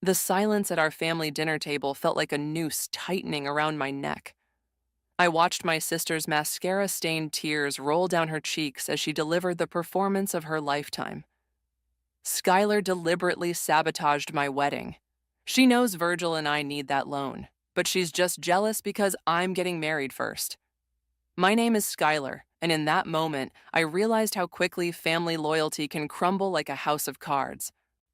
The silence at our family dinner table felt like a noose tightening around my neck. I watched my sister's mascara stained tears roll down her cheeks as she delivered the performance of her lifetime. Skylar deliberately sabotaged my wedding. She knows Virgil and I need that loan, but she's just jealous because I'm getting married first. My name is Skylar, and in that moment, I realized how quickly family loyalty can crumble like a house of cards.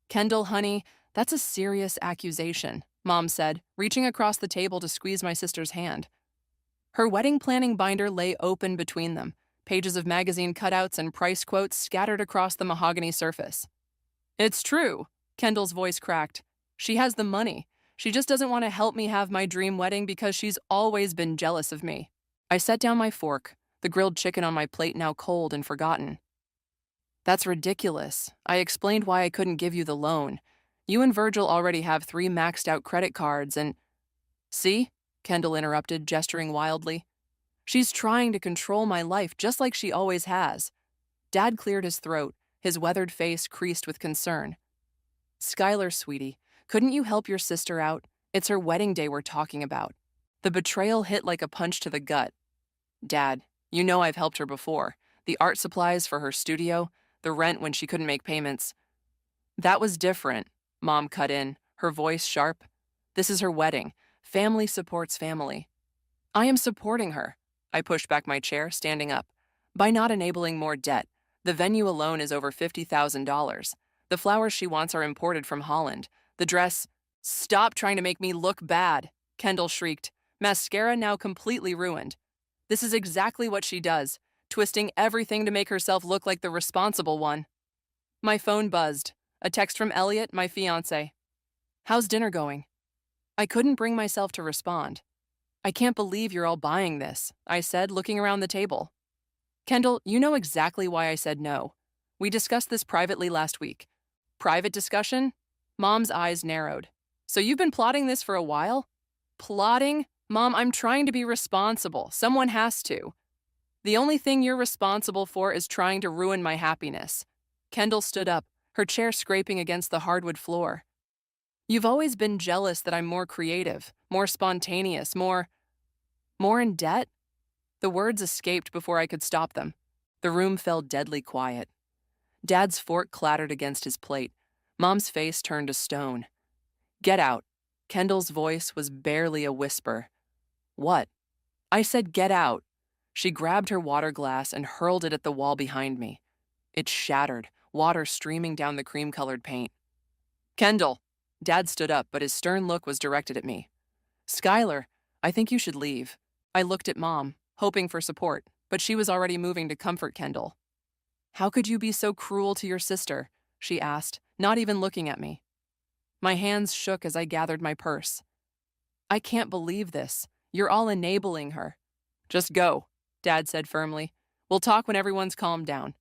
Kendall, honey, that's a serious accusation, Mom said, reaching across the table to squeeze my sister's hand. Her wedding planning binder lay open between them, pages of magazine cutouts and price quotes scattered across the mahogany surface. It's true, Kendall's voice cracked. She has the money. She just doesn't want to help me have my dream wedding because she's always been jealous of me. I set down my fork, the grilled chicken on my plate now cold and forgotten. That's ridiculous. I explained why I couldn't give you the loan. You and Virgil already have 3 maxed out credit cards and… See? Kendall interrupted, gesturing wildly. She's trying to control my life just like she always has. Dad cleared his throat, his weathered face creased with concern. Skylar, sweetie, couldn't you help your sister out? It's her wedding day we're talking about. The betrayal hit like a punch to the gut. Dad, you know I've helped her before. The art supplies for her studio, the rent when she couldn't make payments. That was different, Mom cut in, her voice sharp. This is her wedding. Family supports family. I am supporting her. I pushed back my chair, standing up. By not enabling more debt. The venue alone is over $50,000. The flowers she wants are imported from Holland. The dress… Stop trying to make me look bad, Kendall shrieked, mascara now completely ruined. This is exactly what she does, twisting everything to make herself look like the responsible one. My phone buzzed. A text from Elliot, my fiancé. How's dinner going? I couldn't bring myself to respond. I can't believe you're all buying this, I said, looking around the table. Kendall, you know exactly why I said no. We discussed this privately last week. Private discussion? Mom's eyes narrowed. So you've been plotting this for a while? Plotting? Mom, I'm trying to be responsible. Someone has to. The only thing you're responsible for is trying to ruin my happiness. Kendall stood up, her chair scraping against the hardwood floor. You've always been jealous that I'm more creative, more spontaneous, more in debt? The words escaped before I could stop them. The room fell deadly quiet. Dad's fork clattered against his plate. Mom's face turned to stone. Get out. Kendall's voice was barely a whisper. What? I said get out. She grabbed her water glass and hurled it at the wall behind me. It shattered, water streaming down the cream-colored paint. Kendall! Dad stood up, but his stern look was directed at me. Skylar, I think you should leave. I looked at Mom, hoping for support, but she was already moving to comfort Kendall. How could you be so cruel to your sister? She asked, not even looking at me. My hands shook as I gathered my purse. I can't believe this. You're all enabling her. Just go, Dad said firmly. We'll talk when everyone's calmed down.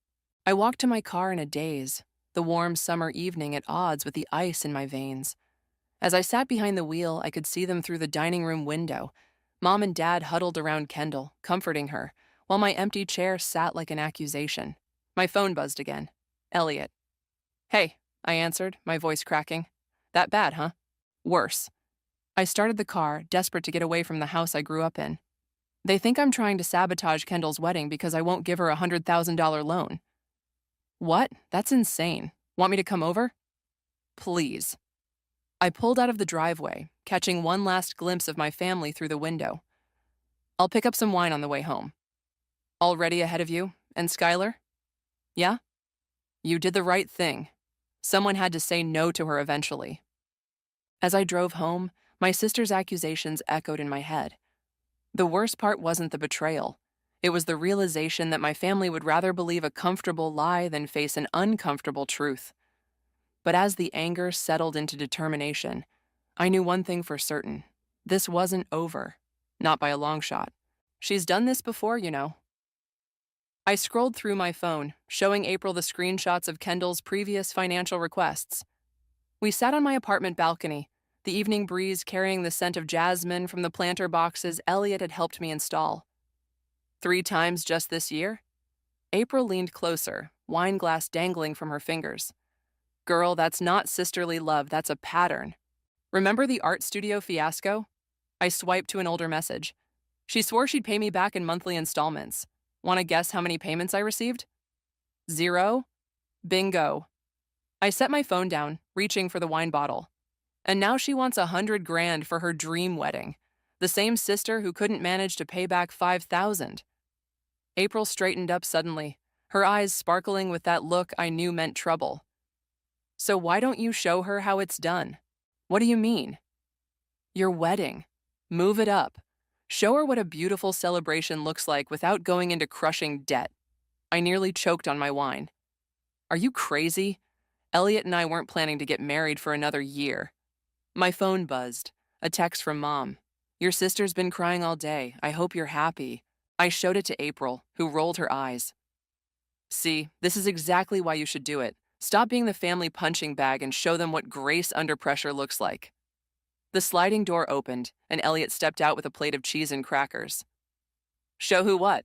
I walked to my car in a daze, the warm summer evening at odds with the ice in my veins. As I sat behind the wheel, I could see them through the dining room window. Mom and Dad huddled around Kendall, comforting her, while my empty chair sat like an accusation. My phone buzzed again. Elliot. Hey, I answered, my voice cracking. That bad, huh? Worse. I started the car, desperate to get away from the house I grew up in. They think I'm trying to sabotage Kendall's wedding because I won't give her a $100,000 loan. What? That's insane. Want me to come over? Please. I pulled out of the driveway, catching one last glimpse of my family through the window. I'll pick up some wine on the way home. Already ahead of you? And Skylar? Yeah? You did the right thing. Someone had to say no to her eventually. As I drove home, my sister's accusations echoed in my head. The worst part wasn't the betrayal. It was the realization that my family would rather believe a comfortable lie than face an uncomfortable truth. But as the anger settled into determination, I knew one thing for certain. This wasn't over. Not by a long shot. She's done this before, you know. I scrolled through my phone, showing April the screenshots of Kendall's previous financial requests. We sat on my apartment balcony, the evening breeze carrying the scent of jasmine from the planter boxes Elliot had helped me install. 3 times just this year? April leaned closer, wine glass dangling from her fingers. Girl, that's not sisterly love, that's a pattern. Remember the art studio fiasco? I swiped to an older message. She swore she'd pay me back in monthly installments. Want to guess how many payments I received? 0. Bingo. I set my phone down, reaching for the wine bottle. And now she wants 100 grand for her dream wedding. The same sister who couldn't manage to pay back 5,000. April straightened up suddenly, her eyes sparkling with that look I knew meant trouble. So why don't you show her how it's done? What do you mean? Your wedding. Move it up. Show her what a beautiful celebration looks like without going into crushing debt. I nearly choked on my wine. Are you crazy? Elliot and I weren't planning to get married for another year. My phone buzzed. A text from Mom. Your sister's been crying all day. I hope you're happy. I showed it to April, who rolled her eyes. See, this is exactly why you should do it. Stop being the family punching bag and show them what grace under pressure looks like. The sliding door opened, and Elliot stepped out with a plate of cheese and crackers. Show who what?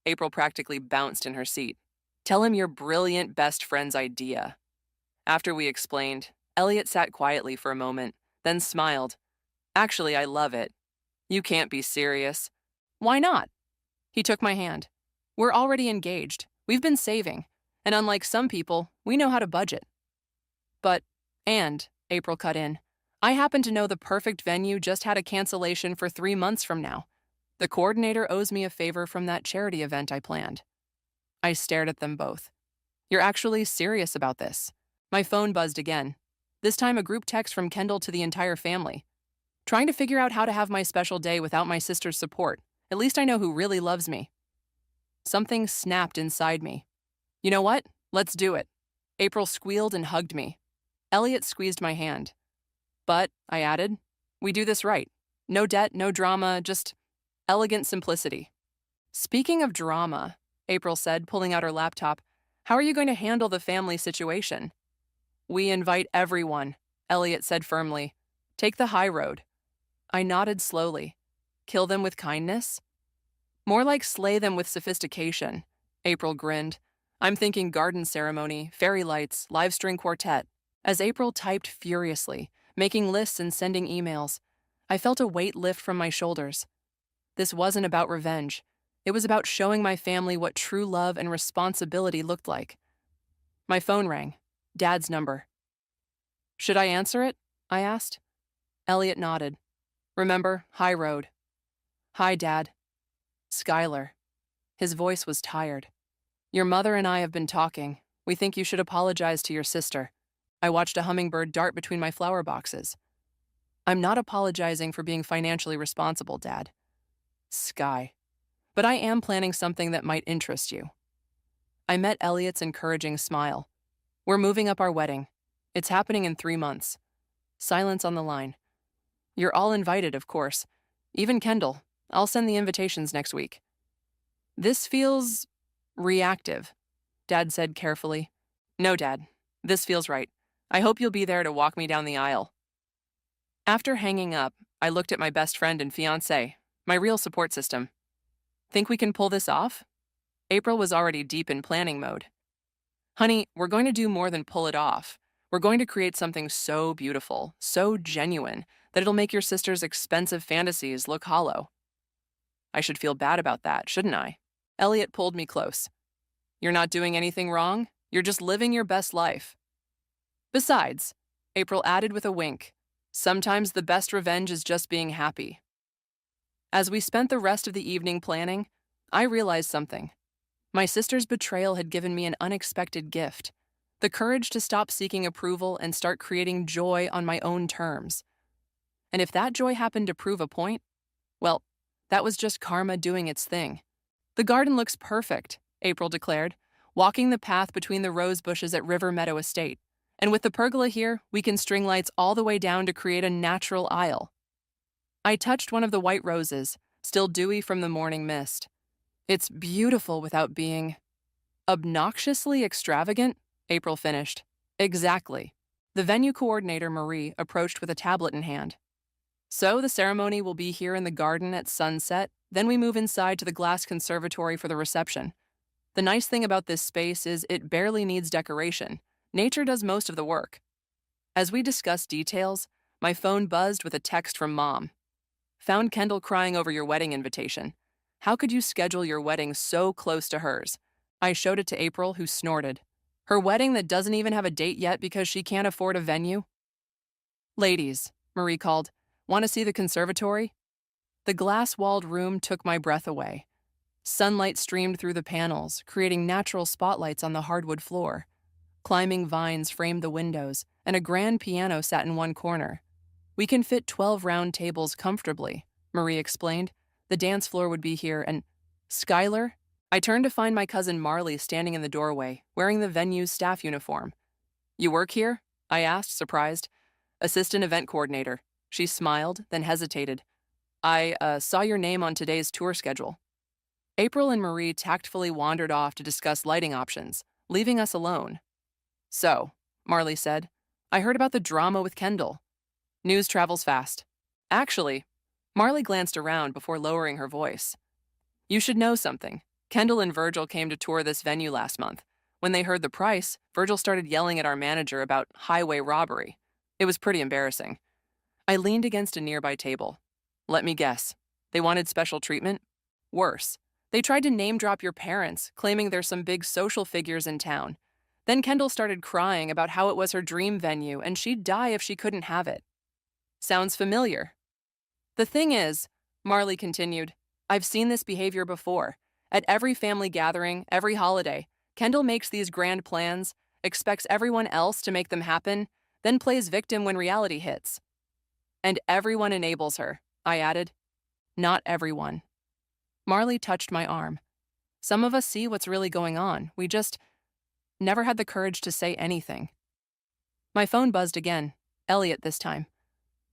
April practically bounced in her seat. Tell him your brilliant best friend's idea. After we explained, Elliot sat quietly for a moment, then smiled. Actually, I love it. You can't be serious. Why not? He took my hand. We're already engaged. We've been saving. And unlike some people, we know how to budget. And, April cut in, I happen to know the perfect venue just had a cancellation for 3 months from now. The coordinator owes me a favor from that charity event I planned. I stared at them both. You're actually serious about this? My phone buzzed again. This time a group text from Kendall to the entire family. Trying to figure out how to have my special day without my sister's support. At least I know who really loves me. Something snapped inside me. You know what? Let's do it. April squealed and hugged me. Elliot squeezed my hand. But, I added, we do this right. No debt, no drama, just elegant simplicity. Speaking of drama, April said, pulling out her laptop, how are you going to handle the family situation? We invite everyone, Elliot said firmly. Take the high road. I nodded slowly. Kill them with kindness? More like slay them with sophistication, April grinned. I'm thinking garden ceremony, fairy lights, live string quartet. As April typed furiously, making lists and sending emails, I felt a weight lift from my shoulders. This wasn't about revenge. It was about showing my family what true love and responsibility looked like. My phone rang. Dad's number. Should I answer it? I asked. Elliot nodded. Remember, high road. Hi, Dad. Skylar. His voice was tired. Your mother and I have been talking. We think you should apologize to your sister. I watched a hummingbird dart between my flower boxes. I'm not apologizing for being financially responsible, Dad. Sky. But I am planning something that might interest you. I met Elliot's encouraging smile. We're moving up our wedding. It's happening in 3 months. Silence on the line. You're all invited, of course. Even Kendall. I'll send the invitations next week. This feels reactive, Dad said carefully. No, Dad. This feels right. I hope you'll be there to walk me down the aisle. After hanging up, I looked at my best friend and fiancé, my real support system. Think we can pull this off? April was already deep in planning mode. Honey, we're going to do more than pull it off. We're going to create something so beautiful, so genuine, that it'll make your sister's expensive fantasies look hollow. I should feel bad about that, shouldn't I? Elliot pulled me close. You're not doing anything wrong. You're just living your best life. Besides, April added with a wink, sometimes the best revenge is just being happy. As we spent the rest of the evening planning, I realized something. My sister's betrayal had given me an unexpected gift, the courage to stop seeking approval and start creating joy on my own terms. And if that joy happened to prove a point, well, that was just karma doing its thing. The garden looks perfect, April declared, walking the path between the rose bushes at River Meadow Estate. And with the pergola here, we can string lights all the way down to create a natural aisle. I touched one of the white roses, still dewy from the morning mist. It's beautiful without being obnoxiously extravagant, April finished. Exactly. The venue coordinator, Marie, approached with a tablet in hand. So the ceremony will be here in the garden at sunset, then we move inside to the glass conservatory for the reception. The nice thing about this space is it barely needs decoration. Nature does most of the work. As we discussed details, My phone buzzed with a text from Mom. Found Kendall crying over your wedding invitation. How could you schedule your wedding so close to hers? I showed it to April, who snorted. Her wedding that doesn't even have a date yet because she can't afford a venue? Ladies, Marie called, want to see the conservatory? The glass-walled room took my breath away. Sunlight streamed through the panels, creating natural spotlights on the hardwood floor. Climbing vines framed the windows, and a grand piano sat in one corner. We can fit 12 round tables comfortably, Marie explained. The dance floor would be here, and Skylar? I turned to find my cousin Marley standing in the doorway, wearing the venue's staff uniform. You work here? I asked, surprised. Assistant event coordinator. She smiled, then hesitated. I saw your name on today's tour schedule. April and Marie tactfully wandered off to discuss lighting options, leaving us alone. So, Marley said, I heard about the drama with Kendall. News travels fast. Actually, Marley glanced around before lowering her voice. You should know something. Kendall and Virgil came to tour this venue last month. When they heard the price, Virgil started yelling at our manager about highway robbery. It was pretty embarrassing. I leaned against a nearby table. Let me guess. They wanted special treatment? Worse. They tried to name-drop your parents, claiming there's some big social figures in town. Then Kendall started crying about how it was her dream venue and she'd die if she couldn't have it. Sounds familiar. The thing is, Marley continued, I've seen this behavior before. At every family gathering, every holiday, Kendall makes these grand plans, expects everyone else to make them happen, then plays victim when reality hits. And everyone enables her, I added. Not everyone. Marley touched my arm. Some of us see what's really going on. We just never had the courage to say anything. My phone buzzed again. Elliot this time.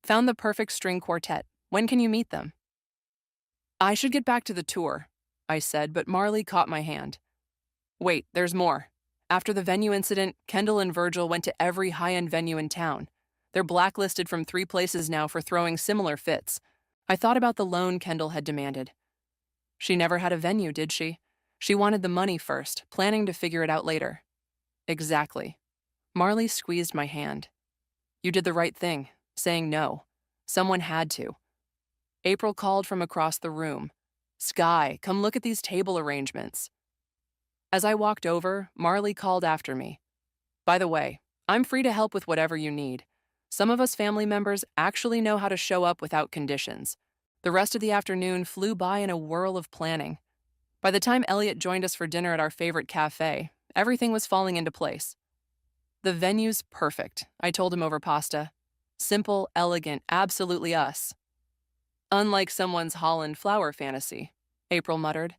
Found the perfect string quartet. When can you meet them? I should get back to the tour, I said, but Marley caught my hand. Wait, there's more. After the venue incident, Kendall and Virgil went to every high-end venue in town. They're blacklisted from 3 places now for throwing similar fits. I thought about the loan Kendall had demanded. She never had a venue, did she? She wanted the money first, planning to figure it out later. Exactly. Marley squeezed my hand. You did the right thing, saying no. Someone had to. April called from across the room. Sky, come look at these table arrangements. As I walked over, Marley called after me. By the way, I'm free to help with whatever you need. Some of us family members actually know how to show up without conditions. The rest of the afternoon flew by in a whirl of planning. By the time Elliot joined us for dinner at our favorite cafe, everything was falling into place. The venue's perfect, I told him over pasta. Simple, elegant, absolutely us. Unlike someone's Holland flower fantasy, April muttered.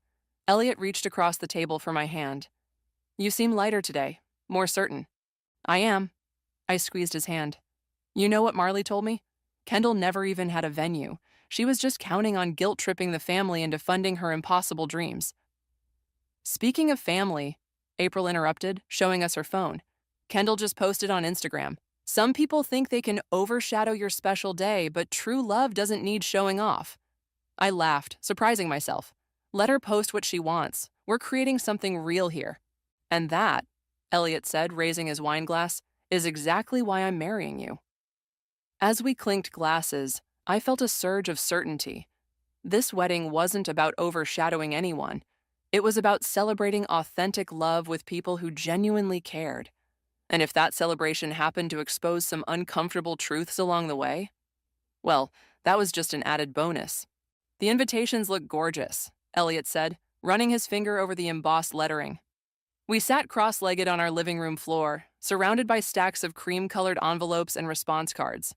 Elliot reached across the table for my hand. You seem lighter today, more certain. I am. I squeezed his hand. You know what Marley told me? Kendall never even had a venue. She was just counting on guilt-tripping the family into funding her impossible dreams. Speaking of family, April interrupted, showing us her phone. Kendall just posted on Instagram. Some people think they can overshadow your special day, but true love doesn't need showing off. I laughed, surprising myself. Let her post what she wants. We're creating something real here. And that, Elliot said, raising his wine glass, is exactly why I'm marrying you. As we clinked glasses, I felt a surge of certainty. This wedding wasn't about overshadowing anyone. It was about celebrating authentic love with people who genuinely cared. And if that celebration happened to expose some uncomfortable truths along the way, well, that was just an added bonus. The invitations look gorgeous, Elliot said, running his finger over the embossed lettering. We sat cross-legged on our living room floor, surrounded by stacks of cream-colored envelopes and response cards.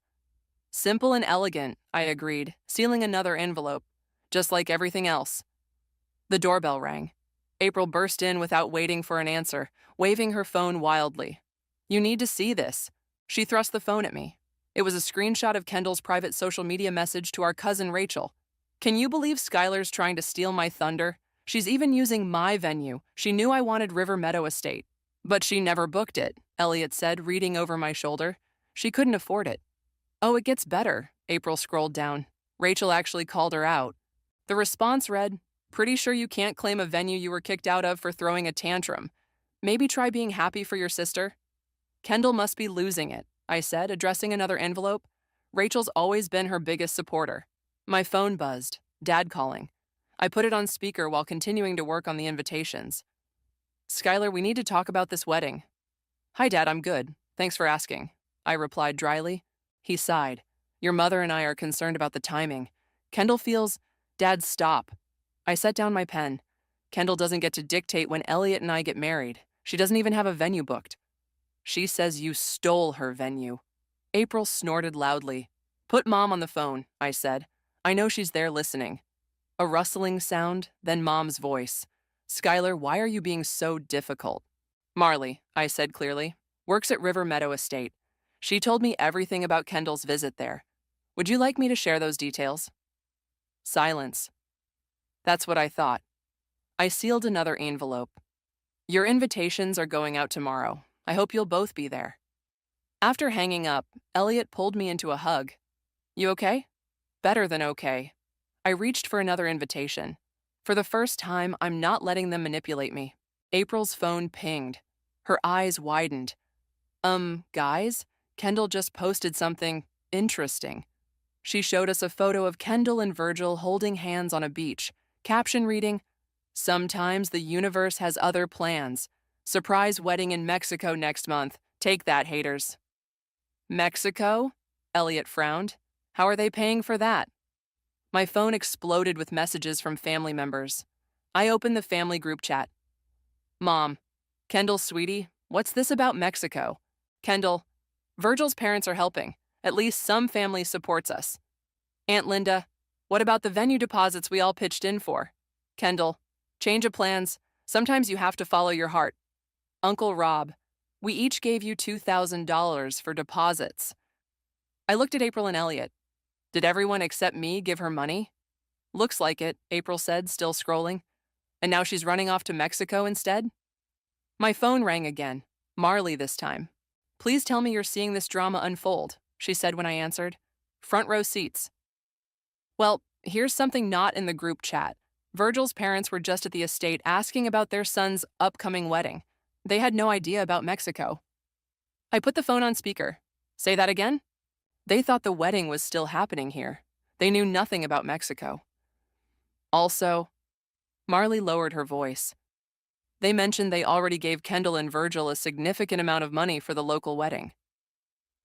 Simple and elegant, I agreed, sealing another envelope, just like everything else. The doorbell rang. April burst in without waiting for an answer, waving her phone wildly. You need to see this. She thrust the phone at me. It was a screenshot of Kendall's private social media message to our cousin Rachel. Can you believe Skylar's trying to steal my thunder? She's even using my venue. She knew I wanted River Meadow Estate. But she never booked it, Elliot said, reading over my shoulder. She couldn't afford it. Oh, it gets better, April scrolled down. Rachel actually called her out. The response read, pretty sure you can't claim a venue you were kicked out of for throwing a tantrum. Maybe try being happy for your sister. Kendall must be losing it, I said, addressing another envelope. Rachel's always been her biggest supporter. My phone buzzed. Dad calling. I put it on speaker while continuing to work on the invitations. Skylar, we need to talk about this wedding. Hi, Dad, I'm good. Thanks for asking. I replied dryly. He sighed. Your mother and I are concerned about the timing. Kendall feels... Dad, stop. I set down my pen. Kendall doesn't get to dictate when Elliot and I get married. She doesn't even have a venue booked. She says you stole her venue. April snorted loudly. Put Mom on the phone, I said. I know she's there listening. A rustling sound, then Mom's voice. Skylar, why are you being so difficult? Marley, I said clearly, works at River Meadow Estate. She told me everything about Kendall's visit there. Would you like me to share those details? Silence. That's what I thought. I sealed another envelope. Your invitations are going out tomorrow. I hope you'll both be there. After hanging up, Elliot pulled me into a hug. You okay? Better than okay. I reached for another invitation. For the first time, I'm not letting them manipulate me. April's phone pinged. Her eyes widened. Guys? Kendall just posted something interesting. She showed us a photo of Kendall and Virgil holding hands on a beach. Caption reading, Sometimes the universe has other plans. Surprise wedding in Mexico next month. Take that, haters. Mexico? Elliot frowned. How are they paying for that? My phone exploded with messages from family members. I opened the family group chat. Mom, Kendall, sweetie, what's this about Mexico? Kendall, Virgil's parents are helping. At least some family supports us. Aunt Linda, what about the venue deposits we all pitched in for? Kendall, change of plans. Sometimes you have to follow your heart. Uncle Rob, we each gave you $2,000 for deposits. I looked at April and Elliot. Did everyone except me give her money? Looks like it, April said, still scrolling. And now she's running off to Mexico instead? My phone rang again. Marley this time. Please tell me you're seeing this drama unfold, she said when I answered. Front row seats. Well, here's something not in the group chat. Virgil's parents were just at the estate asking about their son's upcoming wedding. They had no idea about Mexico. I put the phone on speaker. Say that again? They thought the wedding was still happening here. They knew nothing about Mexico. Also, Marley lowered her voice. They mentioned they already gave Kendall and Virgil a significant amount of money for the local wedding.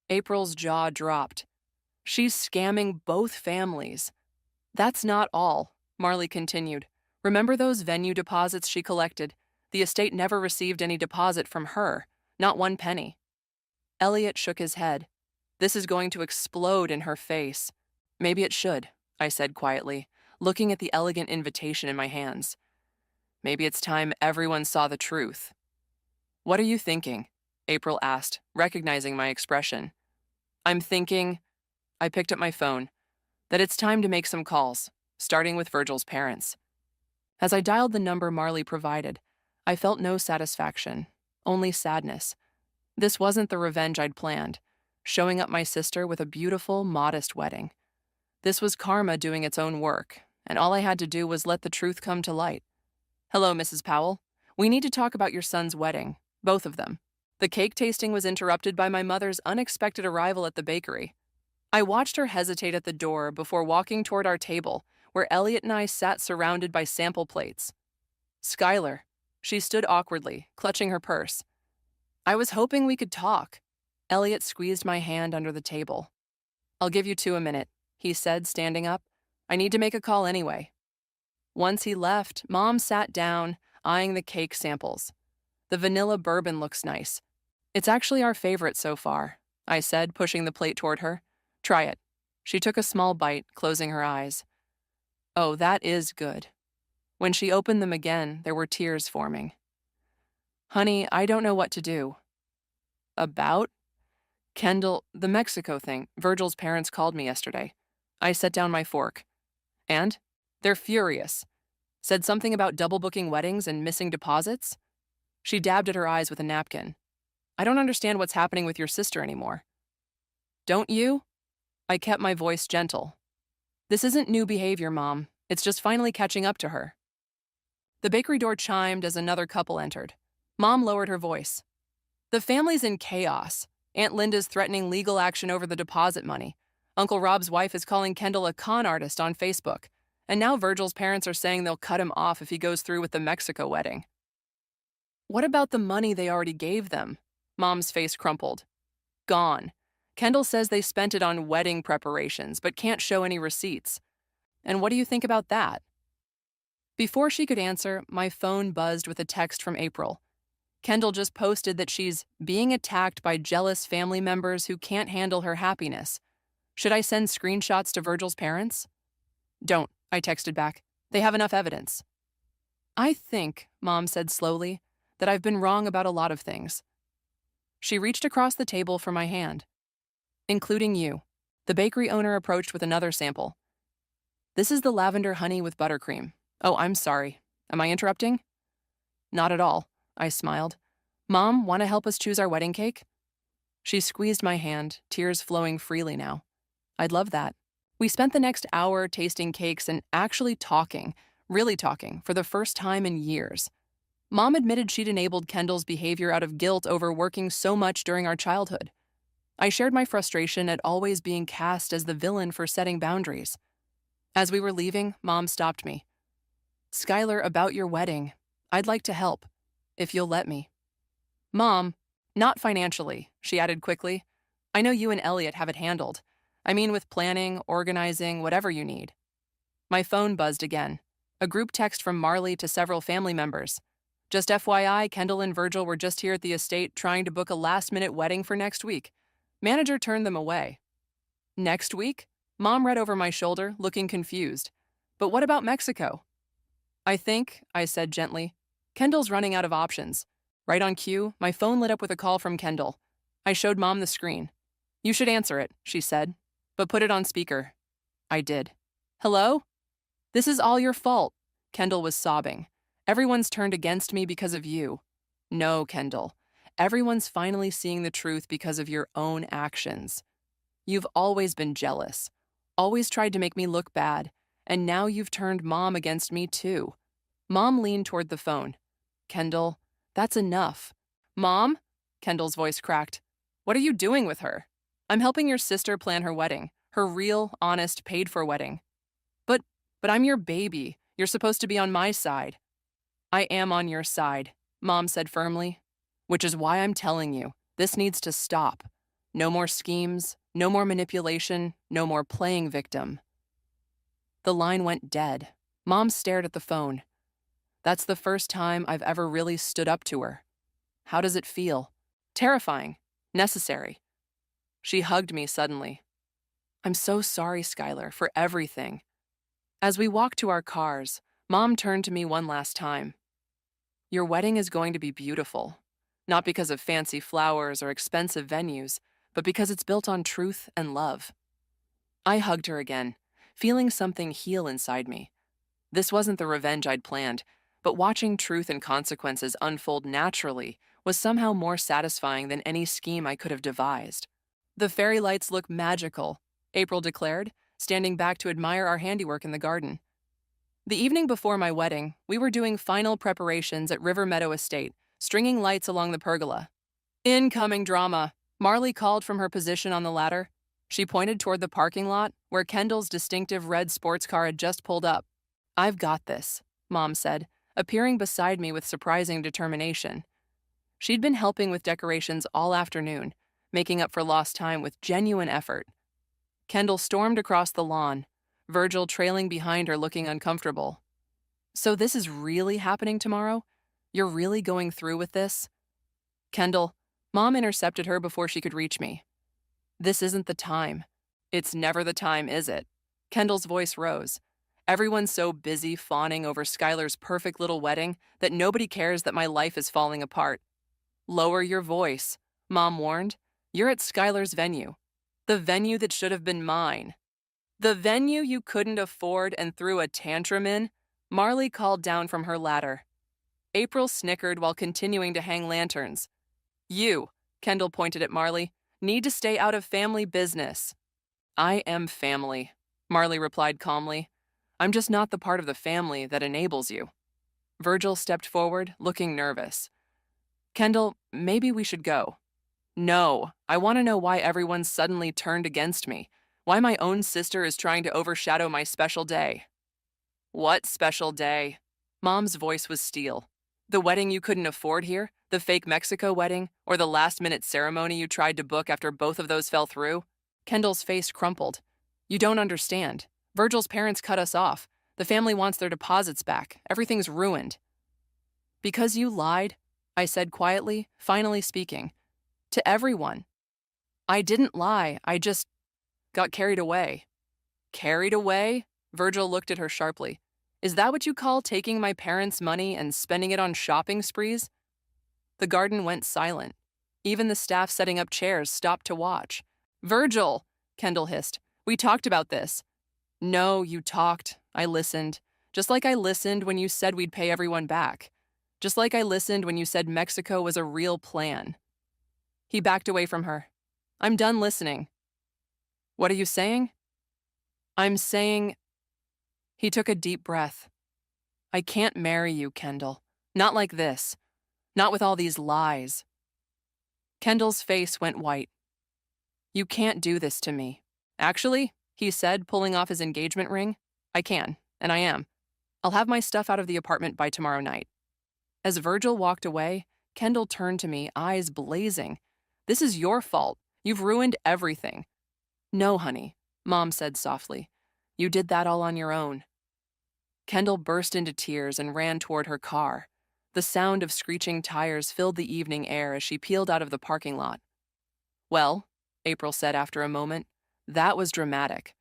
April's jaw dropped. She's scamming both families. That's not all, Marley continued. Remember those venue deposits she collected? The estate never received any deposit from her, not one penny. Elliot shook his head. This is going to explode in her face. Maybe it should, I said quietly, looking at the elegant invitation in my hands. Maybe it's time everyone saw the truth. What are you thinking? April asked, recognizing my expression. I'm thinking, I picked up my phone, that it's time to make some calls, starting with Virgil's parents. As I dialed the number Marley provided, I felt no satisfaction, only sadness. This wasn't the revenge I'd planned, showing up my sister with a beautiful, modest wedding. This was karma doing its own work, and all I had to do was let the truth come to light. Hello, Mrs. Powell. We need to talk about your son's wedding, both of them. The cake tasting was interrupted by my mother's unexpected arrival at the bakery. I watched her hesitate at the door before walking toward our table, where Elliot and I sat surrounded by sample plates. Skylar. She stood awkwardly, clutching her purse. I was hoping we could talk. Elliot squeezed my hand under the table. I'll give you 2 a minute, he said, standing up. I need to make a call anyway. Once he left, Mom sat down, eyeing the cake samples. The vanilla bourbon looks nice. It's actually our favorite so far, I said, pushing the plate toward her. Try it. She took a small bite, closing her eyes. Oh, that is good. When she opened them again, there were tears forming. Honey, I don't know what to do. About? Kendall, the Mexico thing. Virgil's parents called me yesterday. I set down my fork. And? They're furious. Said something about double booking weddings and missing deposits? She dabbed at her eyes with a napkin. I don't understand what's happening with your sister anymore. Don't you? I kept my voice gentle. This isn't new behavior, Mom. It's just finally catching up to her. The bakery door chimed as another couple entered. Mom lowered her voice. The family's in chaos. Aunt Linda's threatening legal action over the deposit money. Uncle Rob's wife is calling Kendall a con artist on Facebook, and now Virgil's parents are saying they'll cut him off if he goes through with the Mexico wedding. What about the money they already gave them? Mom's face crumpled. Gone. Kendall says they spent it on wedding preparations, but can't show any receipts. And what do you think about that? Before she could answer, my phone buzzed with a text from April. Kendall just posted that she's being attacked by jealous family members who can't handle her happiness. Should I send screenshots to Virgil's parents? Don't, I texted back. They have enough evidence. I think, Mom said slowly, that I've been wrong about a lot of things. She reached across the table for my hand. Including you. The bakery owner approached with another sample. This is the lavender honey with buttercream. Oh, I'm sorry. Am I interrupting? Not at all, I smiled. Mom, want to help us choose our wedding cake? She squeezed my hand, tears flowing freely now. I'd love that. We spent the next hour tasting cakes and actually talking, really talking, for the first time in years. Mom admitted she'd enabled Kendall's behavior out of guilt over working so much during our childhood. I shared my frustration at always being cast as the villain for setting boundaries. As we were leaving, Mom stopped me. Skylar, about your wedding, I'd like to help, if you'll let me. Mom, not financially, she added quickly. I know you and Elliot have it handled. I mean with planning, organizing, whatever you need. My phone buzzed again. A group text from Marley to several family members. Just FYI, Kendall and Virgil were just here at the estate trying to book a last-minute wedding for next week. Manager turned them away. Next week? Mom read over my shoulder, looking confused. But what about Mexico? I think, I said gently, Kendall's running out of options. Right on cue, my phone lit up with a call from Kendall. I showed Mom the screen. You should answer it, she said, but put it on speaker. I did. Hello? This is all your fault. Kendall was sobbing. Everyone's turned against me because of you. No, Kendall. Everyone's finally seeing the truth because of your own actions. You've always been jealous, always tried to make me look bad, and now you've turned Mom against me too. Mom leaned toward the phone. Kendall, that's enough. Mom? Kendall's voice cracked. What are you doing with her? I'm helping your sister plan her wedding, her real, honest, paid-for wedding. But I'm your baby. You're supposed to be on my side. I am on your side, Mom said firmly. Which is why I'm telling you, this needs to stop. No more schemes, no more manipulation, no more playing victim. The line went dead. Mom stared at the phone. That's the first time I've ever really stood up to her. How does it feel? Terrifying. Necessary. She hugged me suddenly. I'm so sorry, Skylar, for everything. As we walked to our cars, Mom turned to me one last time. Your wedding is going to be beautiful. Not because of fancy flowers or expensive venues, but because it's built on truth and love. I hugged her again, feeling something heal inside me. This wasn't the revenge I'd planned, but watching truth and consequences unfold naturally was somehow more satisfying than any scheme I could have devised. The fairy lights look magical, April declared, standing back to admire our handiwork in the garden. The evening before my wedding, we were doing final preparations at River Meadow Estate, stringing lights along the pergola. Incoming drama, Marley called from her position on the ladder. She pointed toward the parking lot, where Kendall's distinctive red sports car had just pulled up. I've got this, Mom said, appearing beside me with surprising determination. She'd been helping with decorations all afternoon, making up for lost time with genuine effort. Kendall stormed across the lawn, Virgil trailing behind her looking uncomfortable. So this is really happening tomorrow? You're really going through with this? Kendall, Mom intercepted her before she could reach me. This isn't the time. It's never the time, is it? Kendall's voice rose. Everyone's so busy fawning over Skylar's perfect little wedding that nobody cares that my life is falling apart. Lower your voice, Mom warned. You're at Skylar's venue. The venue that should have been mine. The venue you couldn't afford and threw a tantrum in, Marley called down from her ladder. April snickered while continuing to hang lanterns. You, Kendall pointed at Marley, need to stay out of family business. I am family, Marley replied calmly. I'm just not the part of the family that enables you. Virgil stepped forward, looking nervous. Kendall, maybe we should go. No, I want to know why everyone suddenly turned against me. Why my own sister is trying to overshadow my special day. What special day? Mom's voice was steel. The wedding you couldn't afford here? The fake Mexico wedding? Or the last-minute ceremony you tried to book after both of those fell through? Kendall's face crumpled. You don't understand. Virgil's parents cut us off. The family wants their deposits back. Everything's ruined. Because you lied, I said quietly, finally speaking. To everyone. I didn't lie. I just got carried away. Carried away? Virgil looked at her sharply. Is that what you call taking my parents' money and spending it on shopping sprees? The garden went silent. Even the staff setting up chairs stopped to watch. Virgil, Kendall hissed. We talked about this. No, you talked. I listened. Just like I listened when you said we'd pay everyone back. Just like I listened when you said Mexico was a real plan. He backed away from her. I'm done listening. What are you saying? I'm saying... He took a deep breath. I can't marry you, Kendall. Not like this. Not with all these lies. Kendall's face went white. You can't do this to me. Actually, he said, pulling off his engagement ring, I can, and I am. I'll have my stuff out of the apartment by tomorrow night. As Virgil walked away, Kendall turned to me, eyes blazing. This is your fault. You've ruined everything. No, honey, Mom said softly. You did that all on your own. Kendall burst into tears and ran toward her car. The sound of screeching tires filled the evening air as she peeled out of the parking lot. Well, April said after a moment, that was dramatic.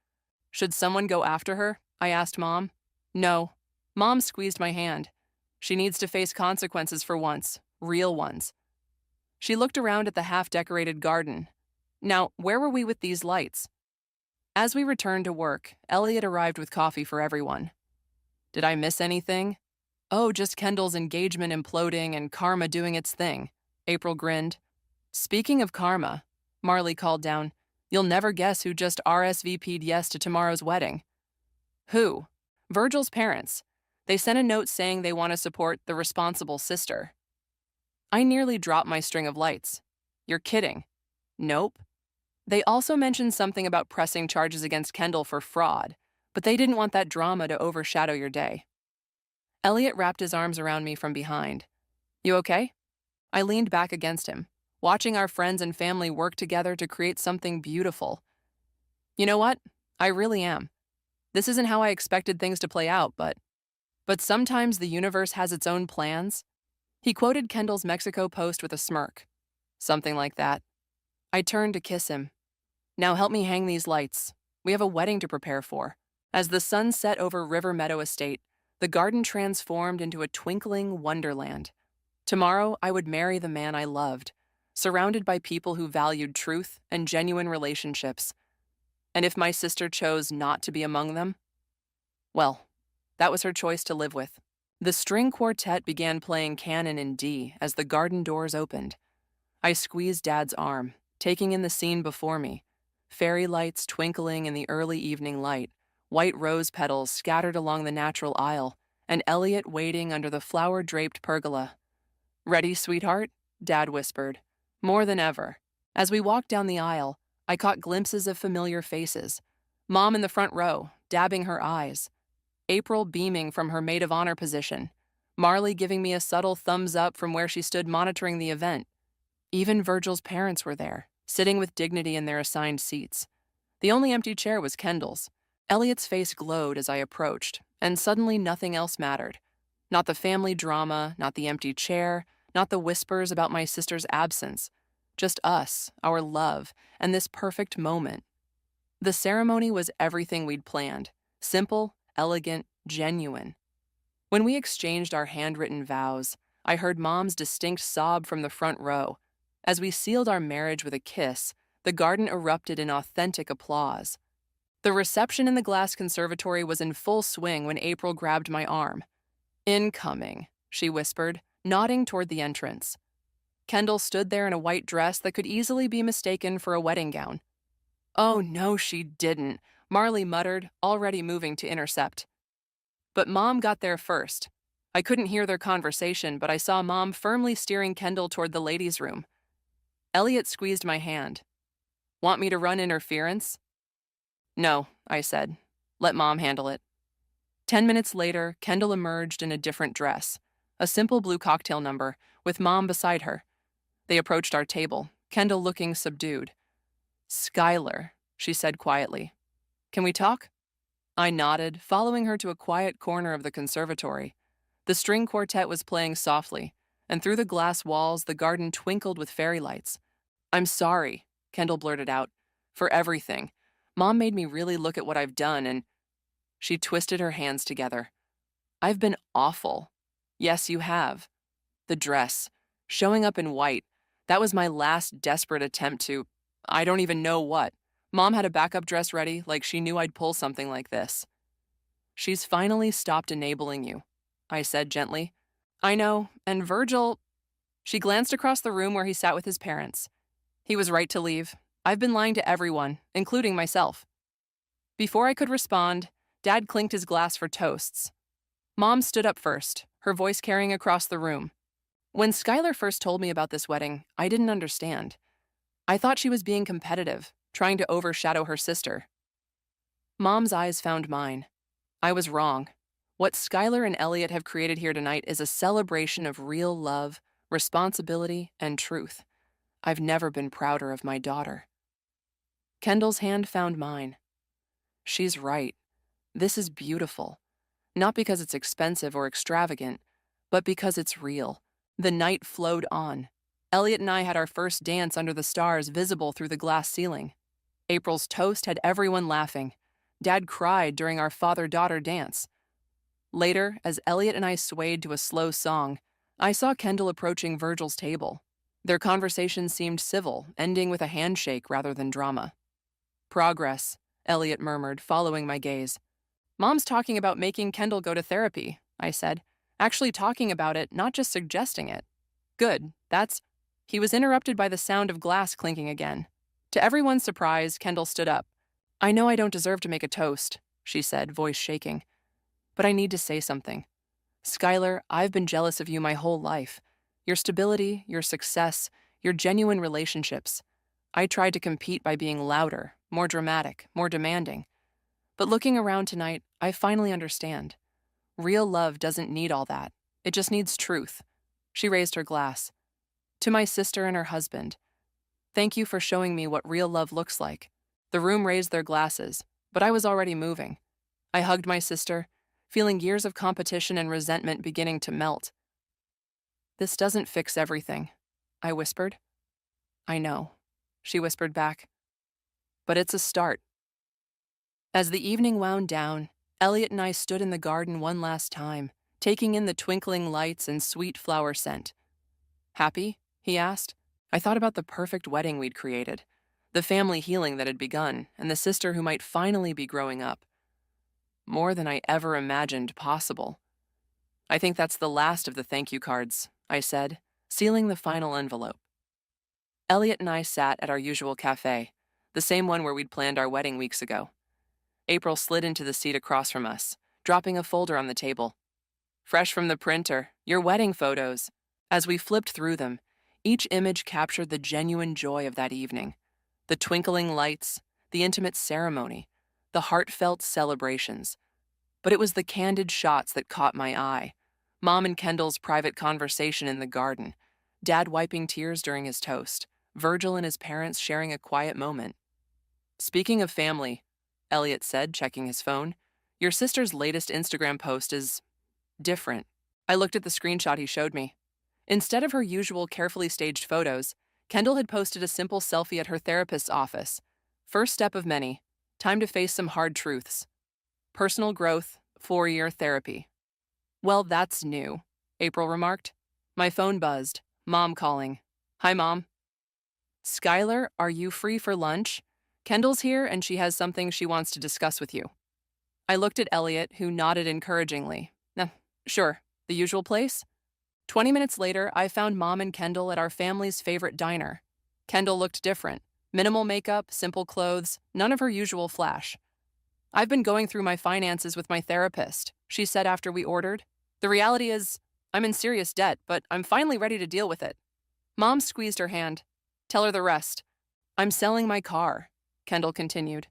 Should someone go after her? I asked Mom. No. Mom squeezed my hand. She needs to face consequences for once, real ones. She looked around at the half-decorated garden. Now, where were we with these lights? As we returned to work, Elliot arrived with coffee for everyone. Did I miss anything? Oh, just Kendall's engagement imploding and karma doing its thing. April grinned. Speaking of karma, Marley called down, you'll never guess who just RSVP'd yes to tomorrow's wedding. Who? Virgil's parents. They sent a note saying they want to support the responsible sister. I nearly dropped my string of lights. You're kidding. Nope. They also mentioned something about pressing charges against Kendall for fraud, but they didn't want that drama to overshadow your day. Elliot wrapped his arms around me from behind. You okay? I leaned back against him, watching our friends and family work together to create something beautiful. You know what? I really am. This isn't how I expected things to play out, but sometimes the universe has its own plans. He quoted Kendall's Mexico post with a smirk. Something like that. I turned to kiss him. Now help me hang these lights. We have a wedding to prepare for. As the sun set over River Meadow Estate, the garden transformed into a twinkling wonderland. Tomorrow, I would marry the man I loved, surrounded by people who valued truth and genuine relationships. And if my sister chose not to be among them, well, that was her choice to live with. The string quartet began playing Canon in D as the garden doors opened. I squeezed Dad's arm, taking in the scene before me. Fairy lights twinkling in the early evening light, white rose petals scattered along the natural aisle, and Elliot waiting under the flower-draped pergola. Ready, sweetheart? Dad whispered. More than ever. As we walked down the aisle, I caught glimpses of familiar faces. Mom in the front row, dabbing her eyes. April beaming from her maid of honor position. Marley giving me a subtle thumbs up from where she stood monitoring the event. Even Virgil's parents were there, sitting with dignity in their assigned seats. The only empty chair was Kendall's. Elliot's face glowed as I approached, and suddenly nothing else mattered. Not the family drama, not the empty chair, not the whispers about my sister's absence. Just us, our love, and this perfect moment. The ceremony was everything we'd planned. Simple, elegant, genuine. When we exchanged our handwritten vows, I heard Mom's distinct sob from the front row. As we sealed our marriage with a kiss, the garden erupted in authentic applause. The reception in the glass conservatory was in full swing when April grabbed my arm. Incoming, she whispered, nodding toward the entrance. Kendall stood there in a white dress that could easily be mistaken for a wedding gown. Oh, no, she didn't, Marley muttered, already moving to intercept. But Mom got there first. I couldn't hear their conversation, but I saw Mom firmly steering Kendall toward the ladies' room. Elliot squeezed my hand. Want me to run interference? No, I said. Let Mom handle it. 10 minutes later, Kendall emerged in a different dress, a simple blue cocktail number, with Mom beside her. They approached our table, Kendall looking subdued. Skylar, she said quietly. Can we talk? I nodded, following her to a quiet corner of the conservatory. The string quartet was playing softly, and through the glass walls the garden twinkled with fairy lights. I'm sorry, Kendall blurted out, for everything. Mom made me really look at what I've done, and she twisted her hands together. I've been awful. Yes, you have. The dress, showing up in white, that was my last desperate attempt to, I don't even know what. Mom had a backup dress ready, like she knew I'd pull something like this. She's finally stopped enabling you, I said gently. I know, and Virgil. She glanced across the room where he sat with his parents. He was right to leave. I've been lying to everyone, including myself. Before I could respond, Dad clinked his glass for toasts. Mom stood up first, her voice carrying across the room. When Skylar first told me about this wedding, I didn't understand. I thought she was being competitive, trying to overshadow her sister. Mom's eyes found mine. I was wrong. What Skylar and Elliot have created here tonight is a celebration of real love, responsibility, and truth. I've never been prouder of my daughter. Kendall's hand found mine. She's right. This is beautiful. Not because it's expensive or extravagant, but because it's real. The night flowed on. Elliot and I had our first dance under the stars visible through the glass ceiling. April's toast had everyone laughing. Dad cried during our father-daughter dance. Later, as Elliot and I swayed to a slow song, I saw Kendall approaching Virgil's table. Their conversation seemed civil, ending with a handshake rather than drama. Progress, Elliot murmured, following my gaze. Mom's talking about making Kendall go to therapy, I said. Actually talking about it, not just suggesting it. Good, that's... He was interrupted by the sound of glass clinking again. To everyone's surprise, Kendall stood up. I know I don't deserve to make a toast, she said, voice shaking. But I need to say something. Skylar, I've been jealous of you my whole life. Your stability, your success, your genuine relationships. I tried to compete by being louder, more dramatic, more demanding. But looking around tonight, I finally understand. Real love doesn't need all that. It just needs truth. She raised her glass. To my sister and her husband, thank you for showing me what real love looks like. The room raised their glasses, but I was already moving. I hugged my sister, feeling years of competition and resentment beginning to melt. This doesn't fix everything, I whispered. I know, she whispered back. But it's a start. As the evening wound down, Elliot and I stood in the garden one last time, taking in the twinkling lights and sweet flower scent. Happy? He asked. I thought about the perfect wedding we'd created, the family healing that had begun, and the sister who might finally be growing up. More than I ever imagined possible. I think that's the last of the thank you cards, I said, sealing the final envelope. Elliot and I sat at our usual cafe, the same one where we'd planned our wedding weeks ago. April slid into the seat across from us, dropping a folder on the table. Fresh from the printer, your wedding photos. As we flipped through them, each image captured the genuine joy of that evening. The twinkling lights, the intimate ceremony, the heartfelt celebrations. But it was the candid shots that caught my eye. Mom and Kendall's private conversation in the garden, Dad wiping tears during his toast, Virgil and his parents sharing a quiet moment. Speaking of family, Elliot said, checking his phone, your sister's latest Instagram post is different. I looked at the screenshot he showed me. Instead of her usual carefully staged photos, Kendall had posted a simple selfie at her therapist's office. First step of many. Time to face some hard truths. Personal growth, 4-year therapy. Well, that's new, April remarked. My phone buzzed. Mom calling. Hi, Mom. Skylar, are you free for lunch? Kendall's here and she has something she wants to discuss with you. I looked at Elliot, who nodded encouragingly. Sure, the usual place? 20 minutes later, I found Mom and Kendall at our family's favorite diner. Kendall looked different. Minimal makeup, simple clothes, none of her usual flash. I've been going through my finances with my therapist, she said after we ordered. The reality is, I'm in serious debt, but I'm finally ready to deal with it. Mom squeezed her hand. Tell her the rest. I'm selling my car, Kendall continued.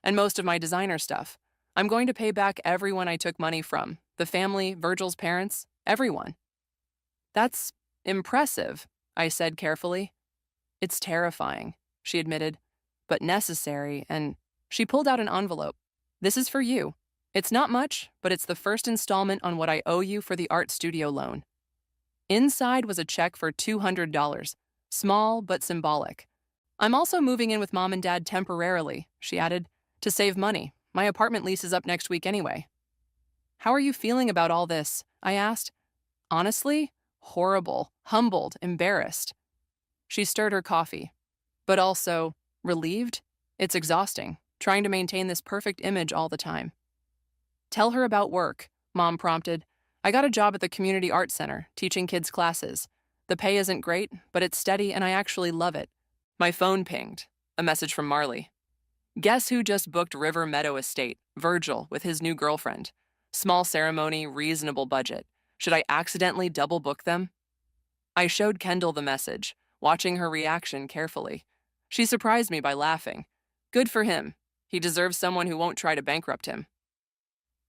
and most of my designer stuff. I'm going to pay back everyone I took money from, the family, Virgil's parents, everyone. That's impressive, I said carefully. It's terrifying, she admitted, but necessary, and she pulled out an envelope. This is for you. It's not much, but it's the first installment on what I owe you for the art studio loan. Inside was a check for $200, small but symbolic. I'm also moving in with Mom and Dad temporarily, she added, to save money. My apartment lease is up next week anyway. How are you feeling about all this? I asked. Honestly, horrible, humbled, embarrassed. She stirred her coffee, but also relieved. It's exhausting, trying to maintain this perfect image all the time. Tell her about work, Mom prompted. I got a job at the community art center, teaching kids classes. The pay isn't great, but it's steady and I actually love it. My phone pinged. A message from Marley. Guess who just booked River Meadow Estate, Virgil, with his new girlfriend? Small ceremony, reasonable budget. Should I accidentally double book them? I showed Kendall the message, watching her reaction carefully. She surprised me by laughing. Good for him. He deserves someone who won't try to bankrupt him.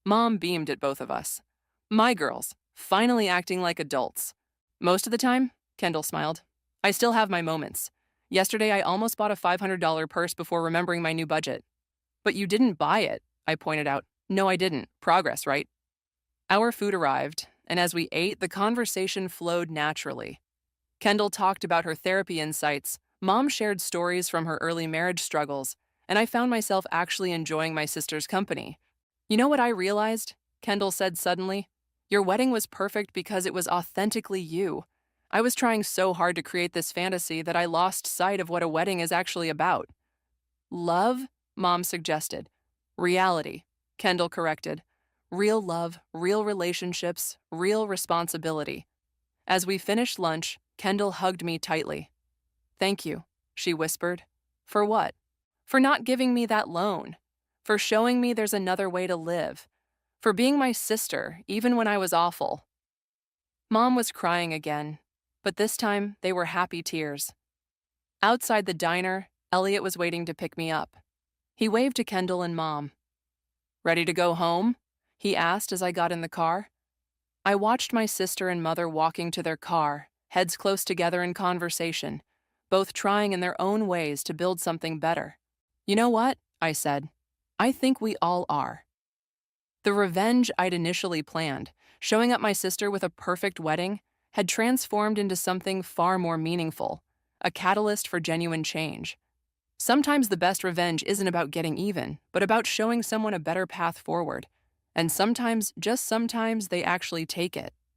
Mom beamed at both of us. My girls, finally acting like adults. Most of the time, Kendall smiled. I still have my moments. Yesterday, I almost bought a $500 purse before remembering my new budget. But you didn't buy it, I pointed out. No, I didn't. Progress, right? Our food arrived, and as we ate, the conversation flowed naturally. Kendall talked about her therapy insights, Mom shared stories from her early marriage struggles, and I found myself actually enjoying my sister's company. You know what I realized? Kendall said suddenly. Your wedding was perfect because it was authentically you. I was trying so hard to create this fantasy that I lost sight of what a wedding is actually about. Love? Mom suggested. Reality, Kendall corrected. Real love, real relationships, real responsibility. As we finished lunch, Kendall hugged me tightly. Thank you, she whispered. For what? For not giving me that loan. For showing me there's another way to live. For being my sister, even when I was awful. Mom was crying again, but this time they were happy tears. Outside the diner, Elliot was waiting to pick me up. He waved to Kendall and Mom. Ready to go home? He asked as I got in the car. I watched my sister and mother walking to their car, heads close together in conversation, both trying in their own ways to build something better. You know what? I said. I think we all are. The revenge I'd initially planned, showing up my sister with a perfect wedding, had transformed into something far more meaningful, a catalyst for genuine change. Sometimes the best revenge isn't about getting even, but about showing someone a better path forward. And sometimes, just sometimes, they actually take it.